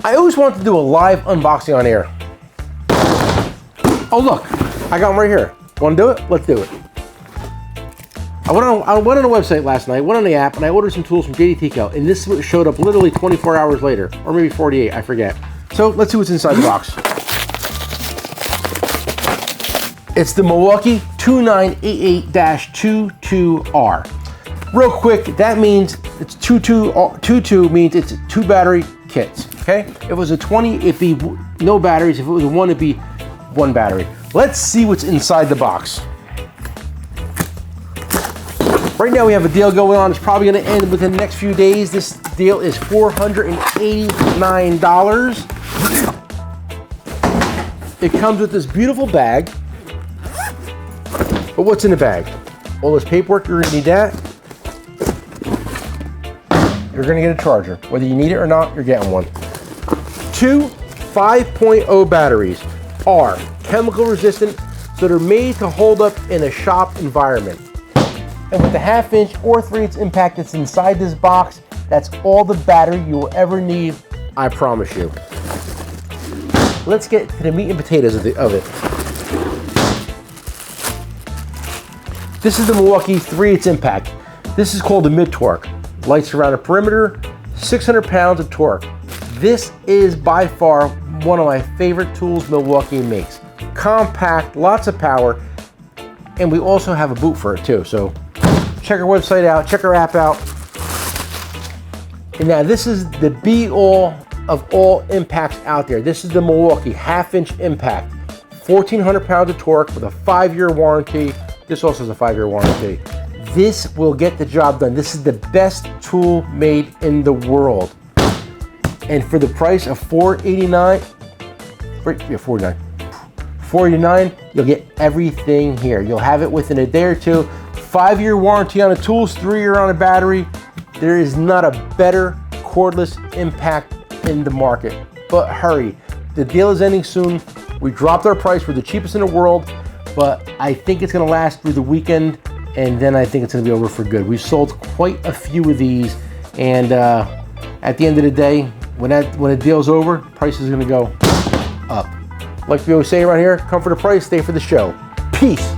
I always wanted to do a live unboxing on air. Oh look, I got them right here. Want to do it? Let's do it. I went on the website last night, went on the app, and I ordered some tools from JDTCo, and this is what showed up literally 24 hours later, or maybe 48, I forget. So let's see what's inside the box. It's the Milwaukee 2988-22R. Real quick, that means it's 22 means it's 2 battery kits, okay? If it was a 20, it'd be no batteries. If it was a 1, it'd be 1 battery. Let's see what's inside the box. Right now we have a deal going on. It's probably gonna end within the next few days. This deal is $489. It comes with this beautiful bag. But what's in the bag? All this paperwork, you're gonna need that. You're gonna get a charger. Whether you need it or not, you're getting one. 2 5.0 batteries are chemical resistant, so they're made to hold up in a shop environment. And with the 1/2 inch or 3/8 impact that's inside this box, that's all the battery you will ever need, I promise you. Let's get to the meat and potatoes of it. This is the Milwaukee 3/8 impact. This is called the mid-torque. Lights around the perimeter, 600 pounds of torque. This is by far one of my favorite tools Milwaukee makes. Compact, lots of power, and we also have a boot for it too. So check our website out, check our app out. And now this is the be-all of all impacts out there. This is the Milwaukee 1/2 inch impact. 1,400 pounds of torque with a 5-year warranty. This also has a 5-year warranty. This will get the job done. This is the best tool made in the world. And for the price of $489, you'll get everything here. You'll have it within a day or two. 5-year warranty on the tools, 3-year on the battery. There is not a better cordless impact in the market. But hurry, the deal is ending soon. We dropped our price. We're the cheapest in the world, but I think it's gonna last through the weekend, and then I think it's gonna be over for good. We've sold quite a few of these, and at the end of the day, when the deal's over, price is gonna go up. Like we always say around here, come for the price, stay for the show. Peace.